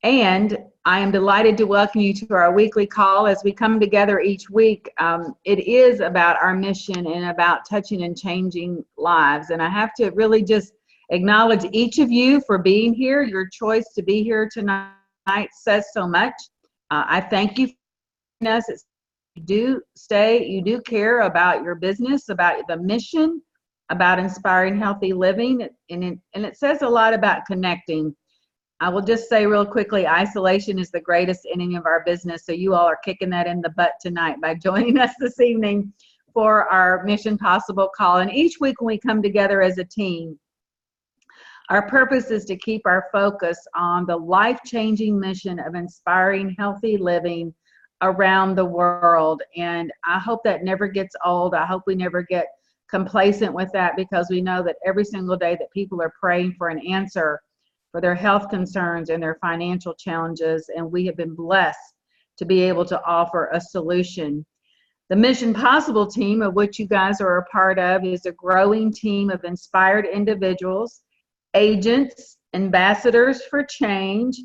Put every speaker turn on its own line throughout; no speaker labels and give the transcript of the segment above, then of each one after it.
And I am delighted to welcome you to our weekly call as we come together each week. It is about our mission and about touching and changing lives. And I have to really just acknowledge each of you for being here. Your choice to be here tonight says so much. I thank you for us. You do care about your business, about the mission, about inspiring healthy living, and it says a lot about connecting. I will just say real quickly, isolation is the greatest enemy of our business. So you all are kicking that in the butt tonight by joining us this evening for our Mission Possible call. And each week when we come together as a team, our purpose is to keep our focus on the life-changing mission of inspiring healthy living around the world. And I hope that never gets old. I hope we never get complacent with that, because we know that every single day that people are praying for an answer for their health concerns and their financial challenges, and we have been blessed to be able to offer a solution. The Mission Possible team, of which you guys are a part of, is a growing team of inspired individuals, agents, ambassadors for change,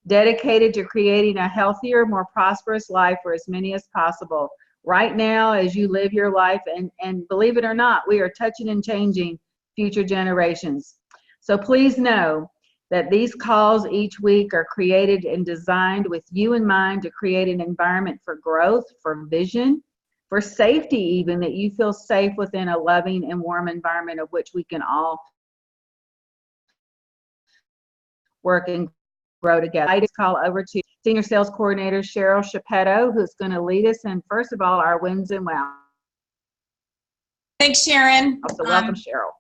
dedicated to creating a healthier, more prosperous life for as many as possible. Right now, as you live your life, and believe it or not, we are touching and changing future generations. So please know that these calls each week are created and designed with you in mind to create an environment for growth, for vision, for safety even, that you feel safe within a loving and warm environment of which we can all work and grow together. I just call over to Senior Sales Coordinator Cheryl Shapetto, who's going to lead us in, first of all, our wins and wow.
Thanks, Sharon.
So welcome, Cheryl.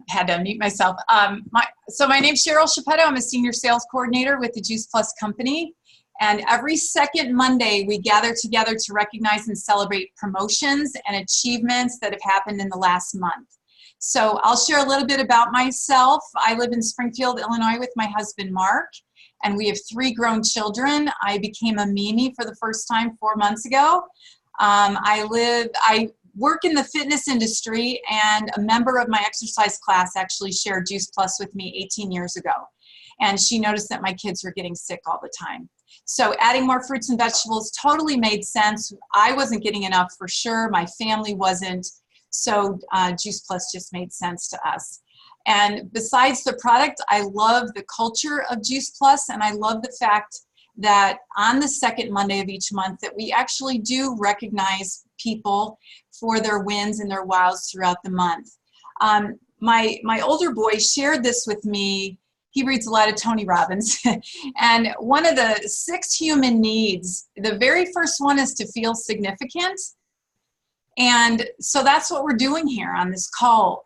Had to unmute myself. My name's Cheryl Shapetto. I'm a Senior Sales Coordinator with the Juice Plus Company. And every second Monday, we gather together to recognize and celebrate promotions and achievements that have happened in the last month. So I'll share a little bit about myself. I live in Springfield, Illinois with my husband, Mark, and we have 3 grown children. I became a Mimi for the first time 4 months ago. I work in the fitness industry, and a member of my exercise class actually shared Juice Plus with me 18 years ago. And she noticed that my kids were getting sick all the time. So adding more fruits and vegetables totally made sense. I wasn't getting enough for sure. My family wasn't. So Juice Plus just made sense to us. And besides the product, I love the culture of Juice Plus, and I love the fact that on the second Monday of each month that we actually do recognize people for their wins and their wows throughout the month. My older boy shared this with me. He reads a lot of Tony Robbins. And one of the 6 human needs, the very first one is to feel significant. And so that's what we're doing here on this call.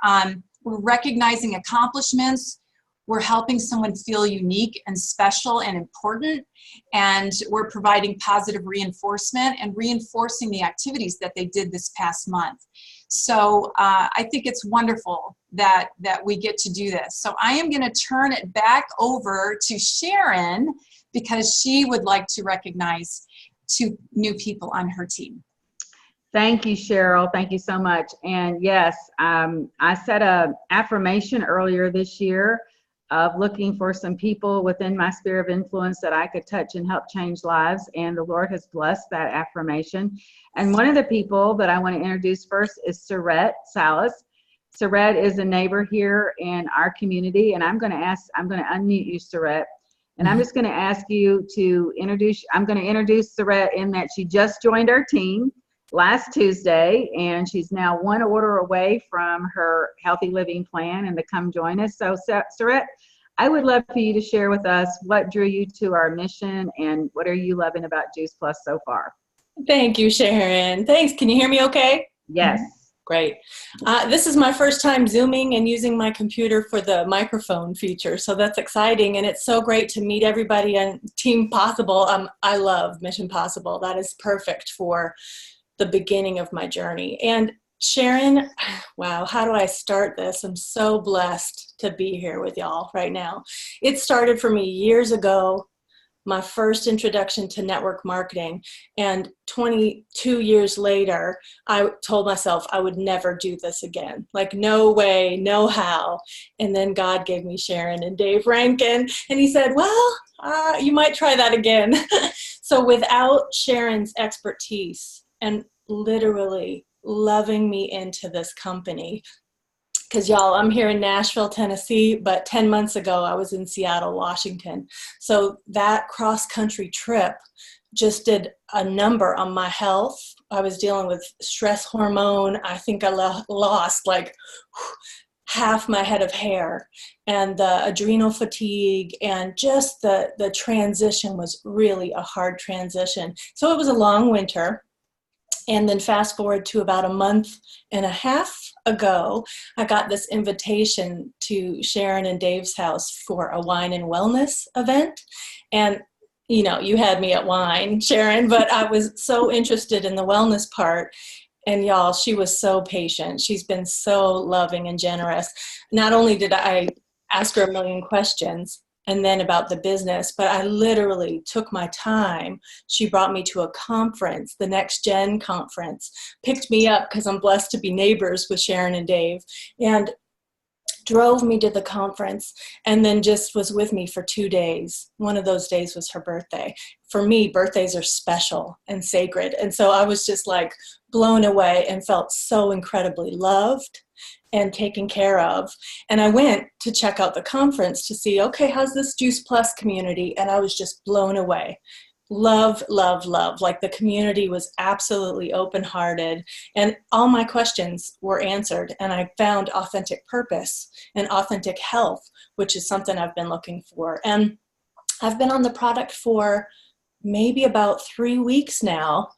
We're recognizing accomplishments. We're helping someone feel unique and special and important, and we're providing positive reinforcement and reinforcing the activities that they did this past month. So I think it's wonderful that we get to do this. So I am going to turn it back over to Sharon, because she would like to recognize 2 new people on her team.
Thank you, Cheryl. Thank you so much. And yes, I set an affirmation earlier this year of looking for some people within my sphere of influence that I could touch and help change lives. And the Lord has blessed that affirmation. And one of the people that I want to introduce first is Surette Salas. Surette is a neighbor here in our community. And I'm going to unmute you, Surette. And I'm just going to ask you to I'm going to introduce Surette in that she just joined our team last Tuesday, and she's now 1 order away from her healthy living plan and to come join us. So Surette, I would love for you to share with us what drew you to our mission and what are you loving about Juice Plus so far?
Thank you, Sharon. Thanks. Can you hear me okay?
Yes.
Great. This is my first time Zooming and using my computer for the microphone feature, so that's exciting, and it's so great to meet everybody on Team Possible. I love Mission Possible. That is perfect for the beginning of my journey. And Sharon, wow, how do I start this? I'm so blessed to be here with y'all right now. It started for me years ago my first introduction to network marketing. And 22 years later, I told myself I would never do this again. Like, no way, no how. And then God gave me Sharon and Dave Rankin. And he said, well, you might try that again. So without Sharon's expertise and literally loving me into this company, because y'all, I'm here in Nashville, Tennessee, but 10 months ago, I was in Seattle, Washington. So that cross-country trip just did a number on my health. I was dealing with stress hormone. I think I lost like half my head of hair, and the adrenal fatigue, and just the transition was really a hard transition. So it was a long winter. And then fast forward to about a month and a half ago, I got this invitation to Sharon and Dave's house for a wine and wellness event. And, you know, you had me at wine, Sharon, but I was so interested in the wellness part. And y'all, she was so patient. She's been so loving and generous. Not only did I ask her a million questions, and then about the business, but I literally took my time. She brought me to a conference, the Next Gen conference, picked me up because I'm blessed to be neighbors with Sharon and Dave, and drove me to the conference, and then just was with me for 2 days. One of those days was her birthday. For me, birthdays are special and sacred. And so I was just like blown away and felt so incredibly loved and taken care of. And I went to check out the conference to see, okay, how's this Juice Plus community? And I was just blown away. Love, love, love. Like, the community was absolutely open-hearted, and all my questions were answered. And I found authentic purpose and authentic health, which is something I've been looking for. And I've been on the product for maybe about 3 weeks now.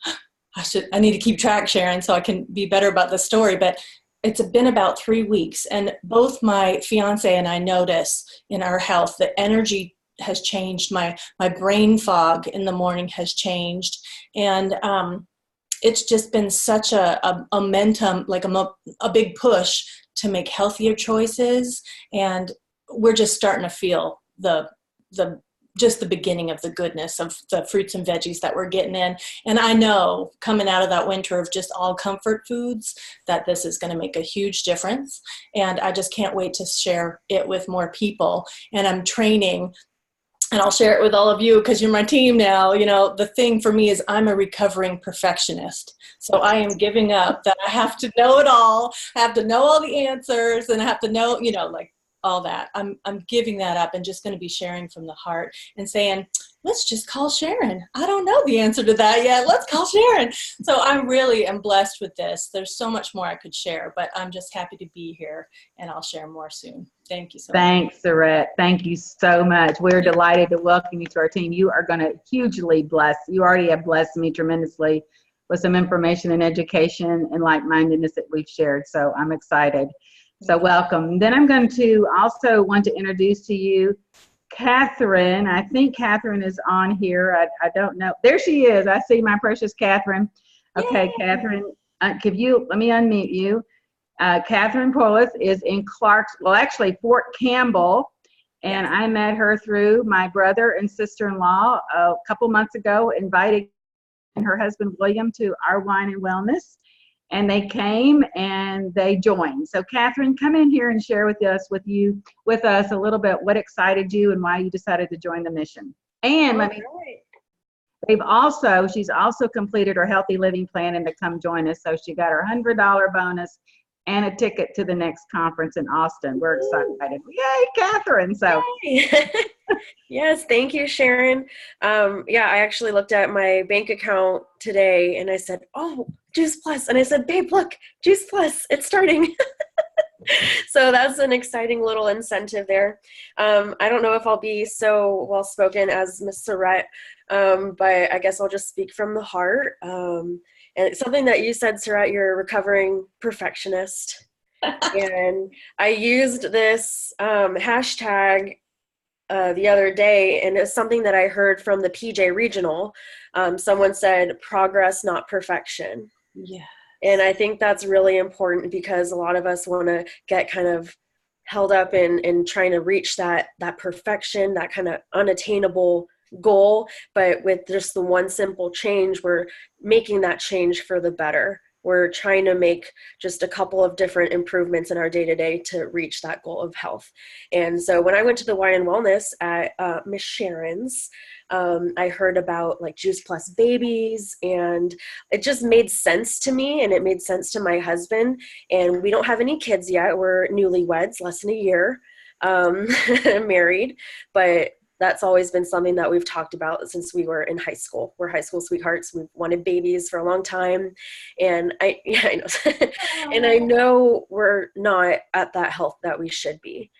I need to keep track, Sharon, so I can be better about the story, but it's been about 3 weeks, and both my fiance and I notice in our health the energy has changed. My brain fog in the morning has changed, and it's just been such a momentum, like a big push to make healthier choices, and we're just starting to feel the beginning of the goodness of the fruits and veggies that we're getting in. And I know, coming out of that winter of just all comfort foods, that this is going to make a huge difference. And I just can't wait to share it with more people. And I'm training, and I'll share it with all of you because you're my team now. You know, the thing for me is I'm a recovering perfectionist. So I am giving up that I have to know it all. I have to know all the answers, and I have to know, you know, like, all that. I'm giving that up and just going to be sharing from the heart and saying, let's just call Sharon. I don't know the answer to that yet. Let's call Sharon. So I really am blessed with this. There's so much more I could share, but I'm just happy to be here, and I'll share more soon. Thank you so much.
Thanks, Sarette. Thank you so much. We're delighted to welcome you to our team. You are going to hugely bless. You already have blessed me tremendously with some information and education and like-mindedness that we've shared. So I'm excited. So welcome. Then I'm going to also want to introduce to you Catherine. I think Catherine is on here. I don't know. There she is. I see my precious Catherine. Okay, yay. Catherine, let me unmute you. Catherine Polis is in Fort Campbell, and I met her through my brother and sister-in-law a couple months ago, invited her husband William to our Wine and Wellness. And they came and they joined. So Catherine, come in here and share with us a little bit what excited you and why you decided to join the mission. And she's also completed her healthy living plan and to come join us. So she got her $100 bonus and a ticket to the next conference in Austin. We're excited. Yay, Catherine. So
Yay. Yes, thank you, Sharon. I actually looked at my bank account today and I said, oh, Juice Plus. And I said, babe, look, Juice Plus, it's starting. So that's an exciting little incentive there. I don't know if I'll be so well-spoken as Miss Sarette, but I guess I'll just speak from the heart. And it's something that you said, Sarette, you're a recovering perfectionist. And I used this hashtag the other day, and it's something that I heard from the PJ Regional. Someone said, progress, not perfection.
Yeah.
And I think that's really important because a lot of us want to get kind of held up in trying to reach that perfection, that kind of unattainable goal, but with just the one simple change, we're making that change for the better. We're trying to make just a couple of different improvements in our day-to-day to reach that goal of health. And so when I went to the Wine and Wellness at Miss Sharon's, I heard about like Juice Plus babies, and it just made sense to me, and it made sense to my husband. And we don't have any kids yet. We're newlyweds, less than a year married, but that's always been something that we've talked about since we were in high school. We're high school sweethearts. We've wanted babies for a long time. And I know. And I know we're not at that health that we should be.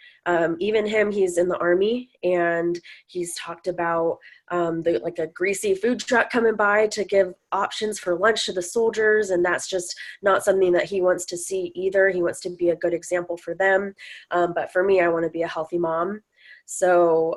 Even him, he's in the Army, and he's talked about like a greasy food truck coming by to give options for lunch to the soldiers. And that's just not something that he wants to see either. He wants to be a good example for them. But for me, I want to be a healthy mom. So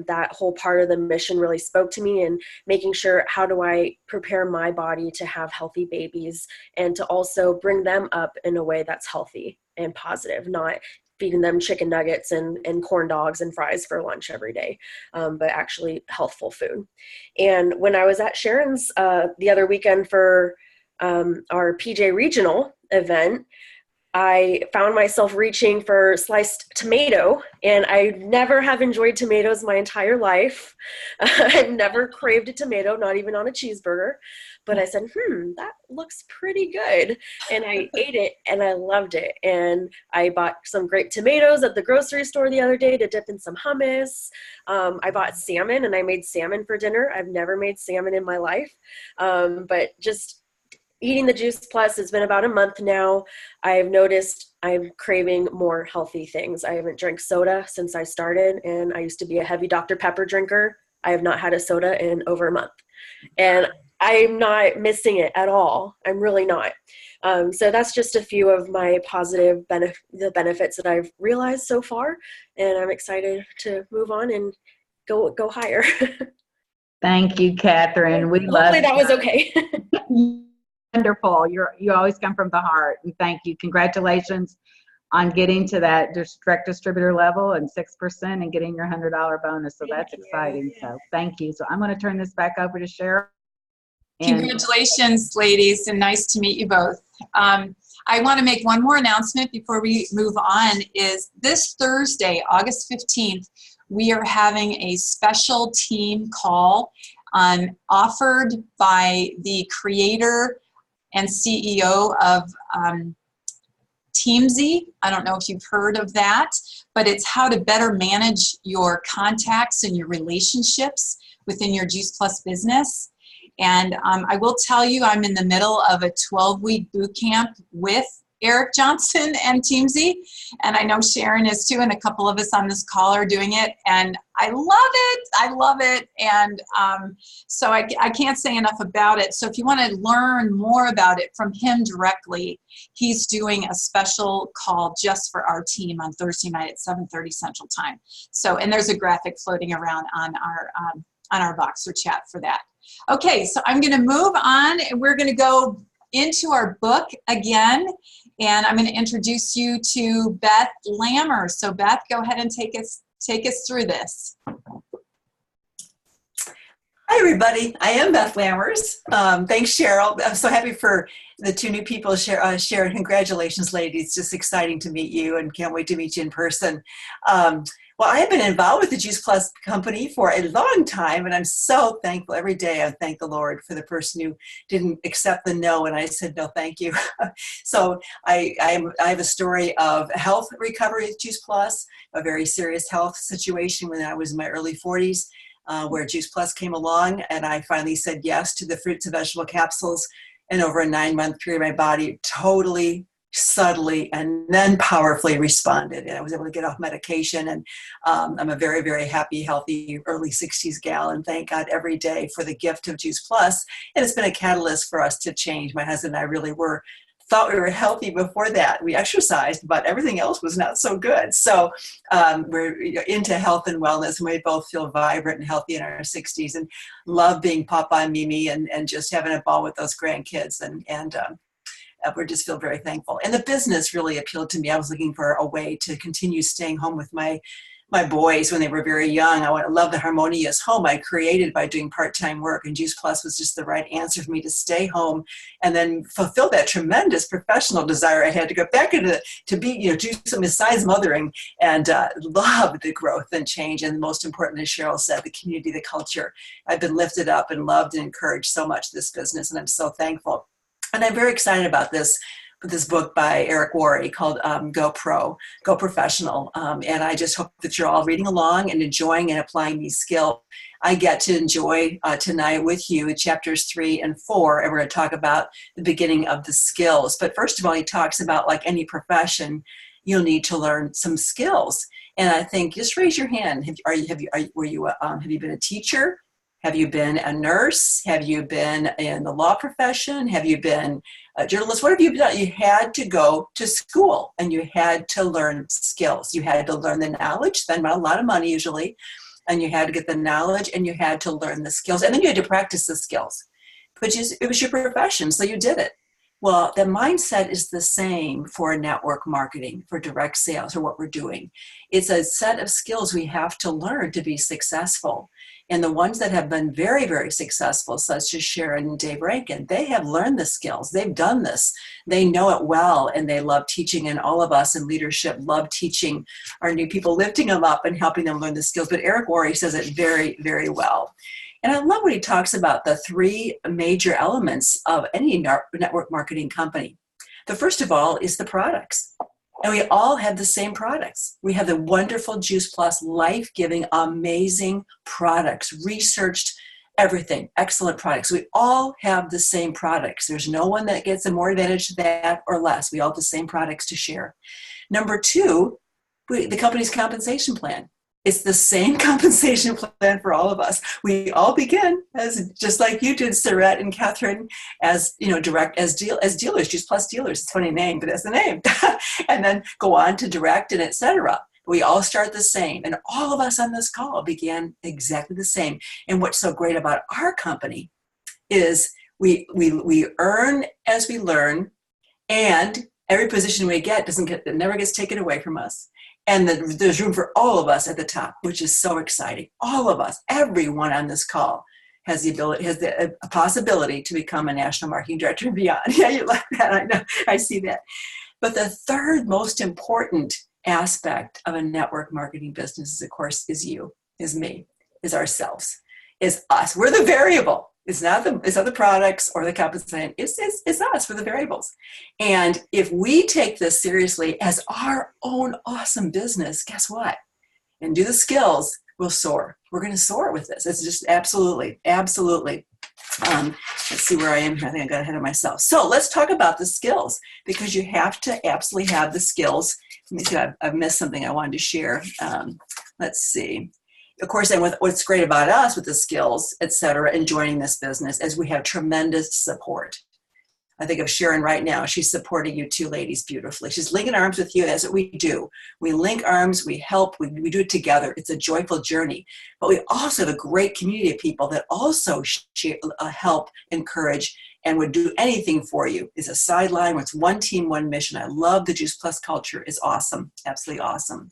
that whole part of the mission really spoke to me, and making sure, how do I prepare my body to have healthy babies and to also bring them up in a way that's healthy and positive, not feeding them chicken nuggets and corn dogs and fries for lunch every day, but actually healthful food. And when I was at Sharon's the other weekend for our PJ Regional event, I found myself reaching for sliced tomato, and I never have enjoyed tomatoes my entire life. I've never craved a tomato, not even on a cheeseburger. But I said, that looks pretty good. And I ate it, and I loved it. And I bought some grape tomatoes at the grocery store the other day to dip in some hummus. I bought salmon, and I made salmon for dinner. I've never made salmon in my life. But just eating the Juice Plus, it's been about a month now. I've noticed I'm craving more healthy things. I haven't drank soda since I started, and I used to be a heavy Dr. Pepper drinker. I have not had a soda in over a month, and I'm not missing it at all. I'm really not. So that's just a few of my positive the benefits that I've realized so far, and I'm excited to move on and go higher.
Thank you, Catherine. We love
Hopefully that was okay.
Wonderful. You always come from the heart. And thank you. Congratulations on getting to that direct distributor level and 6% and getting your $100 bonus. So that's exciting. So thank you. So I'm going to turn this back over to Cheryl.
Congratulations, ladies, and nice to meet you both. I want to make one more announcement before we move on. Is this Thursday, August 15th, we are having a special team call offered by the creator and CEO of Teamzy. I don't know if you've heard of that, but it's how to better manage your contacts and your relationships within your Juice Plus business. And I will tell you, I'm in the middle of a 12-week boot camp with Eric Johnson and Teamzy, and I know Sharon is too, and a couple of us on this call are doing it, and I love it, and so I can't say enough about it. So if you want to learn more about it from him directly, he's doing a special call just for our team on Thursday night at 7:30 Central Time. So, and there's a graphic floating around on our Voxer chat for that. Okay, so I'm going to move on, and we're going to go into our book again, and I'm going to introduce you to Beth Lammers. So Beth, go ahead and take us through this.
Hi everybody, I am Beth Lammers. Thanks Cheryl. I'm so happy for the two new people. Sharon, congratulations ladies. Just exciting to meet you and can't wait to meet you in person. Well, I have been involved with the Juice Plus company for a long time, and I'm so thankful. Every day I thank the Lord for the person who didn't accept the no, and I said, no, thank you. So I have a story of health recovery with Juice Plus, a very serious health situation when I was in my early 40s, where Juice Plus came along, and I finally said yes to the fruits and vegetable capsules, and over a 9-month period, my body totally, subtly, and then powerfully responded, and I was able to get off medication, and I'm a very, very happy, healthy, early 60s gal, and thank God every day for the gift of Juice Plus, and it's been a catalyst for us to change. My husband and I really thought we were healthy before that. We exercised, but everything else was not so good. So we're into health and wellness, and we both feel vibrant and healthy in our 60s, and love being Papa and Mimi, and just having a ball with those grandkids, and we just feel very thankful. And the business really appealed to me. I was looking for a way to continue staying home with my my boys when they were very young. I love the harmonious home I created by doing part-time work, and Juice Plus was just the right answer for me to stay home and then fulfill that tremendous professional desire I had to go back into to be, do some besides mothering, and love the growth and change. And most importantly, as Cheryl said, the community, the culture. I've been lifted up and loved and encouraged so much this business, and I'm so thankful. And I'm very excited about this book by Eric Worre called Go Pro, Go Professional. And I just hope that you're all reading along and enjoying and applying these skills. I get to enjoy tonight with you chapters 3 and 4, and we're going to talk about the beginning of the skills. But first of all, he talks about, like any profession, you'll need to learn some skills. And I think, just raise your hand. Have you been a teacher? Have you been a nurse? Have you been in the law profession? Have you been a journalist? What have you done? You had to go to school and you had to learn skills. You had to learn the knowledge, spend a lot of money usually, and you had to get the knowledge and you had to learn the skills. And then you had to practice the skills, which is, it was your profession, so you did it. Well, the mindset is the same for network marketing, for direct sales, or what we're doing. It's a set of skills we have to learn to be successful. And the ones that have been very, very successful, such as Sharon and Dave Rankin, they have learned the skills. They've done this. They know it well, and they love teaching. And all of us in leadership love teaching our new people, lifting them up and helping them learn the skills. But Eric Worre says it very, very well. And I love what he talks about, the 3 major elements of any network marketing company. The first of all is the products. And we all have the same products. We have the wonderful Juice Plus, life-giving, amazing products, researched everything, excellent products. We all have the same products. There's no one that gets a more advantage to that or less. We all have the same products to share. Number 2, the company's compensation plan. It's the same compensation plan for all of us. We all begin as, just like you did, Sarette and Catherine, as direct as dealers, Juice Plus dealers. It's a funny name, but that's the name. And then go on to direct and etc. We all start the same, and all of us on this call began exactly the same. And what's so great about our company is we earn as we learn, and every position we get never gets taken away from us. And there's room for all of us at the top, which is so exciting. All of us, everyone on this call has a possibility to become a national marketing director and beyond. Yeah, you like that. I know. I see that. But the third most important aspect of a network marketing business, of course, is you, is me, is ourselves, is us. We're the variable. It's not the products or the compensation. It's us. We're the variables. And if we take this seriously as our own awesome business, guess what? And do the skills, we'll soar. We're going to soar with this. It's just absolutely. Let's see where I am here. I think I got ahead of myself. So let's talk about the skills, because you have to absolutely have the skills. Let me see. I've missed something I wanted to share. Let's see. Of course, and what's great about us with the skills, et cetera, and joining this business is we have tremendous support. I think of Sharon right now. She's supporting you 2 ladies beautifully. She's linking arms with you. That's what we do. We link arms, we help, we do it together. It's a joyful journey. But we also have a great community of people that also help, encourage, and would do anything for you. It's a sideline where it's one team, one mission. I love the Juice Plus culture. It's awesome. Absolutely awesome.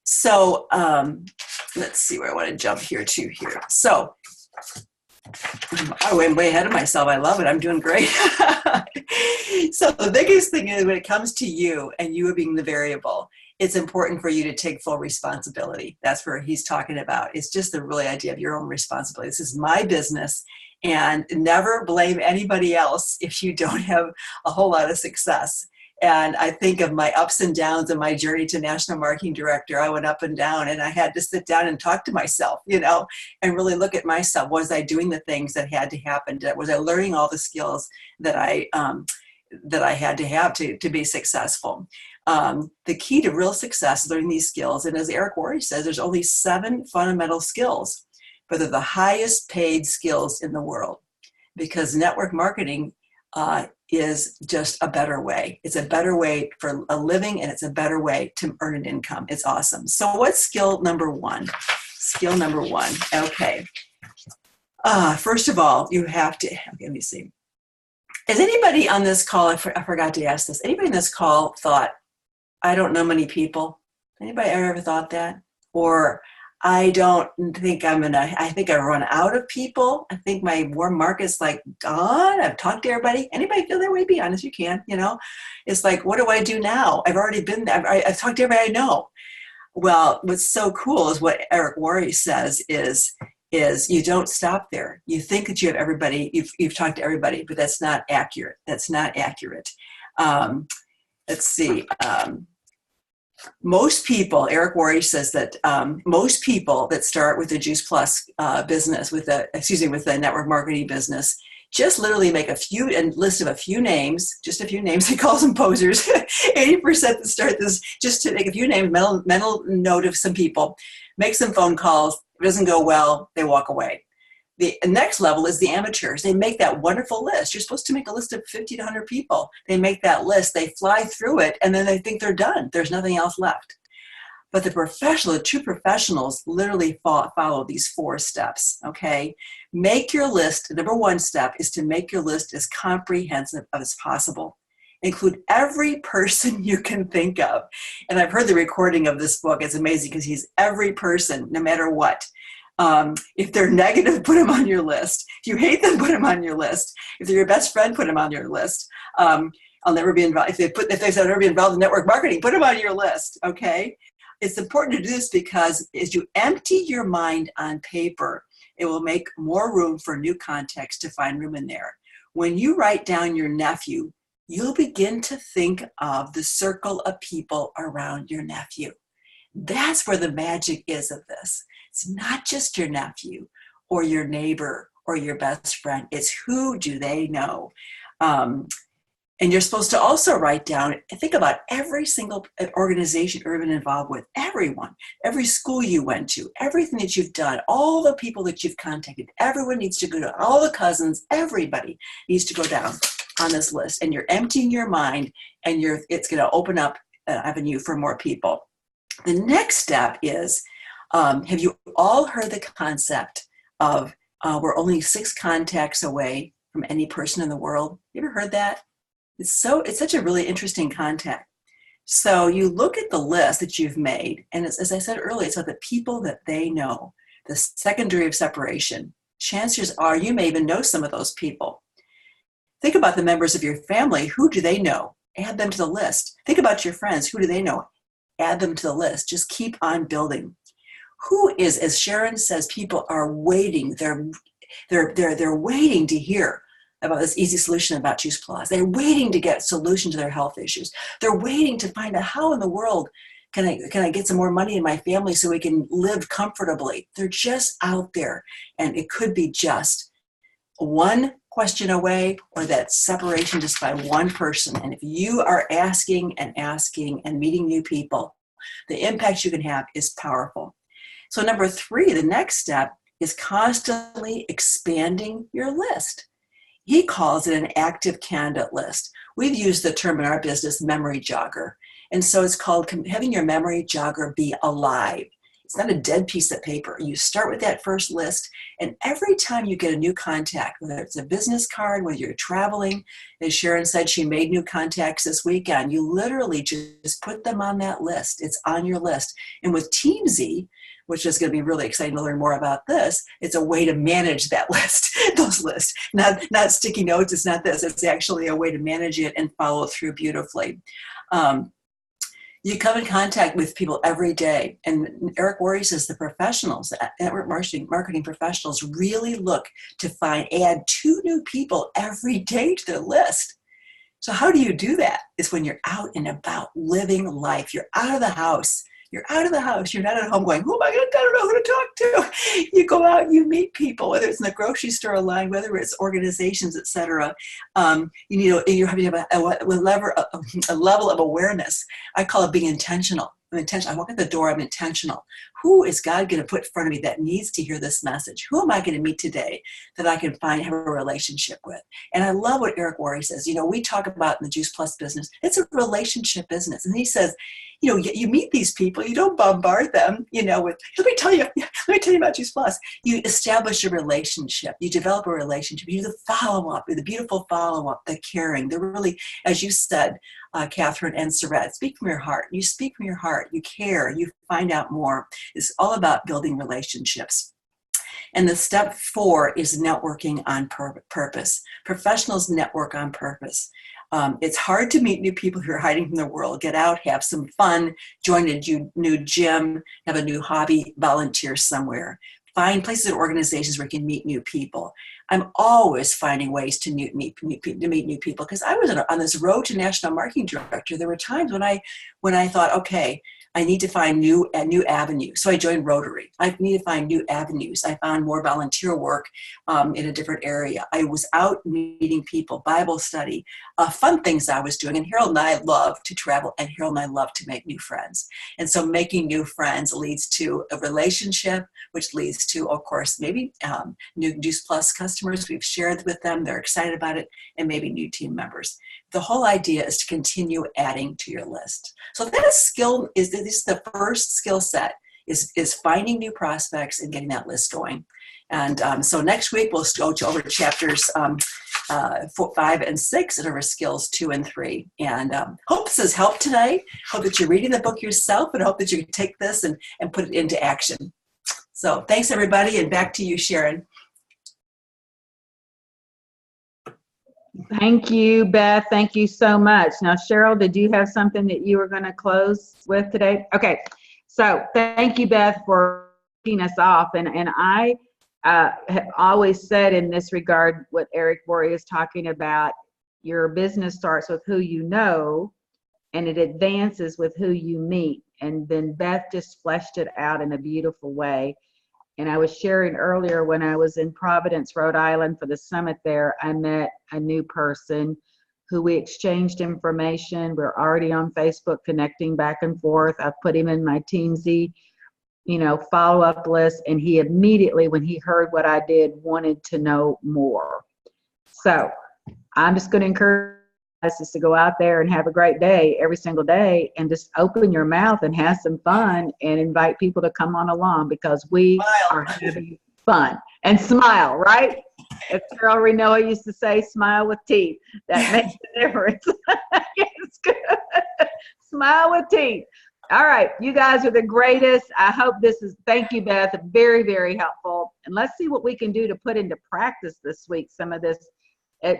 So let's see where I want to jump here. So I went way ahead of myself. I love it. I'm doing great. So the biggest thing is when it comes to you and you being the variable, it's important for you to take full responsibility. That's where he's talking about. It's just the really idea of your own responsibility. This is my business, and never blame anybody else if you don't have a whole lot of success. And I think of my ups and downs of my journey to national marketing director. I went up and down, and I had to sit down and talk to myself, and really look at myself. Was I doing the things that had to happen? Was I learning all the skills that I had to have to be successful? The key to real success is learning these skills. And as Eric Worre says, there's only 7 fundamental skills, but they're the highest paid skills in the world, because network marketing is just a better way. It's a better way for a living, and it's a better way to earn an income. It's awesome. So what's skill number 1? Skill number 1. Okay. First of all, you have to, let me see. Is anybody on this call, I forgot to ask this, anybody on this call thought, I don't know many people, Anybody ever thought that? Or I don't think I think I run out of people. I think my warm market's like gone. I've talked to everybody. Anybody feel that way? Be honest, you can, It's like, what do I do now? I've already been there. I've talked to everybody I know. Well, what's so cool is what Eric Worre says is you don't stop there. You think that you have everybody, you've talked to everybody, but that's not accurate. That's not accurate. Let's see. Most people, Eric Worre says that most people that start with a Juice Plus business, with a network marketing business, just literally make a list of a few names, just a few names. He calls them posers. 80% that start this, just to make a few names, mental note of some people, make some phone calls. If it doesn't go well, they walk away. The next level is the amateurs. They make that wonderful list. You're supposed to make a list of 50 to 100 people. They make that list, they fly through it, and then they think they're done. There's nothing else left. But the true professionals literally follow these 4 steps, okay? Make your list. The number 1 step is to make your list as comprehensive as possible. Include every person you can think of. And I've heard the recording of this book. It's amazing because he's every person, no matter what. If they're negative, put them on your list. If you hate them, put them on your list. If they're your best friend, put them on your list. I'll never be involved. If they said I'll never be involved in network marketing, put them on your list, okay? It's important to do this because as you empty your mind on paper, it will make more room for new contacts to find room in there. When you write down your nephew, you'll begin to think of the circle of people around your nephew. That's where the magic is of this. It's not just your nephew or your neighbor or your best friend. It's who do they know? And you're supposed to also write down and think about every single organization you've been involved with, everyone, every school you went to, everything that you've done, all the people that you've contacted. Everyone needs to go down, all the cousins, everybody needs to go down on this list. And you're emptying your mind, and it's going to open up an avenue for more people. The next step is, have you all heard the concept of we're only 6 contacts away from any person in the world? You ever heard that? It's such a really interesting contact. So you look at the list that you've made, and as I said earlier, it's about the people that they know, the second degree of separation. Chances are you may even know some of those people. Think about the members of your family. Who do they know? Add them to the list. Think about your friends. Who do they know? Add them to the list. Just keep on building. Who is, as Sharon says, people are waiting. They're waiting to hear about this easy solution about Juice Plus. They're waiting to get a solution to their health issues. They're waiting to find out how in the world can I get some more money in my family so we can live comfortably. They're just out there, and it could be just one question away, or that separation just by one person. And if you are asking and meeting new people, the impact you can have is powerful. So number 3, the next step is constantly expanding your list. He calls it an active candidate list. We've used the term in our business, memory jogger. And so it's called having your memory jogger be alive. It's not a dead piece of paper. You start with that first list, and every time you get a new contact, whether it's a business card, whether you're traveling, as Sharon said, she made new contacts this weekend, you literally just put them on that list. It's on your list. And with TeamZ, which is going to be really exciting to learn more about this, it's a way to manage that list, those lists. Not sticky notes, it's not this. It's actually a way to manage it and follow through beautifully. You come in contact with people every day. And Eric Worre says the professionals, the network marketing professionals, really look to add 2 new people every day to their list. So how do you do that? It's when you're out and about living life. You're out of the house. You're out of the house. You're not at home going, who am I going to, I don't know who to talk to. You go out, you meet people, whether it's in the grocery store line, whether it's organizations, etc. You're having a level of awareness. I call it being intentional. I'm intentional. I walk at the door, I'm intentional. Who is God going to put in front of me that needs to hear this message? Who am I going to meet today that I can have a relationship with? And I love what Eric Worre says. We talk about in the Juice Plus business, it's a relationship business. And he says, you meet these people, you don't bombard them, with, let me tell you about Juice Plus. You establish a relationship, you develop a relationship, you do the follow-up, the beautiful follow-up, the caring, the really, as you said, Catherine and Surratt. Speak from your heart. You speak from your heart. You care. You find out more. It's all about building relationships. And the step 4 is networking on purpose. Professionals network on purpose. It's hard to meet new people who are hiding from the world. Get out, have some fun, join a new gym, have a new hobby, volunteer somewhere. Find places and organizations where you can meet new people. I'm always finding ways to meet new people, because I was on this road to national marketing director. There were times when I thought, okay, I need to find new avenues. So I joined Rotary. I need to find new avenues. I found more volunteer work in a different area. I was out meeting people, Bible study, fun things I was doing. And Harold and I love to travel, and Harold and I love to make new friends. And so making new friends leads to a relationship, which leads to, of course, maybe new Juice Plus customers. We've shared with them. They're excited about it, and maybe new team members. The whole idea is to continue adding to your list. So that skill is the first skill set, is finding new prospects and getting that list going. And so next week we'll go over chapters 5 and 6 and over skills 2 and 3. And hope this has helped today. Hope that you're reading the book yourself, and hope that you can take this and put it into action. So thanks everybody, and back to you, Sharon.
Thank you, Beth. Thank you so much. Now, Cheryl, did you have something that you were going to close with today? Okay. So thank you, Beth, for kicking us off. And I have always said in this regard what Eric Worre is talking about, your business starts with who you know, and it advances with who you meet. And then Beth just fleshed it out in a beautiful way. And I was sharing earlier, when I was in Providence, Rhode Island for the summit there, I met a new person who we exchanged information. We're already on Facebook connecting back and forth. I've put him in my Teamsy, follow-up list. And he immediately, when he heard what I did, wanted to know more. So I'm just going to encourage us just to go out there and have a great day every single day, and just open your mouth and have some fun and invite people to come on along, because we are having fun. And smile, right? As Carol Renoa used to say, smile with teeth. That makes a difference. It's good. Smile with teeth. All right. You guys are the greatest. I hope thank you, Beth. Very, very helpful. And let's see what we can do to put into practice this week, some of this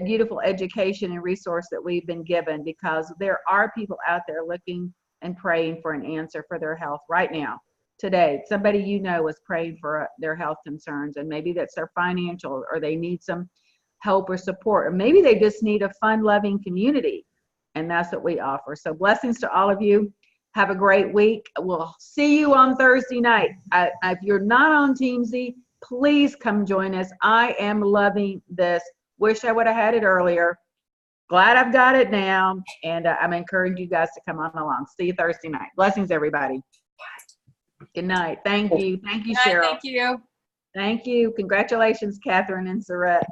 beautiful education and resource that we've been given, because there are people out there looking and praying for an answer for their health right now. Today, somebody is praying for their health concerns, and maybe that's their financial, or they need some help or support, or maybe they just need a fun, loving community, and that's what we offer. So blessings to all of you. Have a great week. We'll see you on Thursday night. If you're not on Teamsy, please come join us. I am loving this. Wish I would have had it earlier. Glad I've got it now. And I'm encouraging you guys to come on along. See you Thursday night. Blessings, everybody. Good night. Thank you. Thank you, Cheryl.
Thank you.
Thank you. Congratulations, Catherine and Surratt.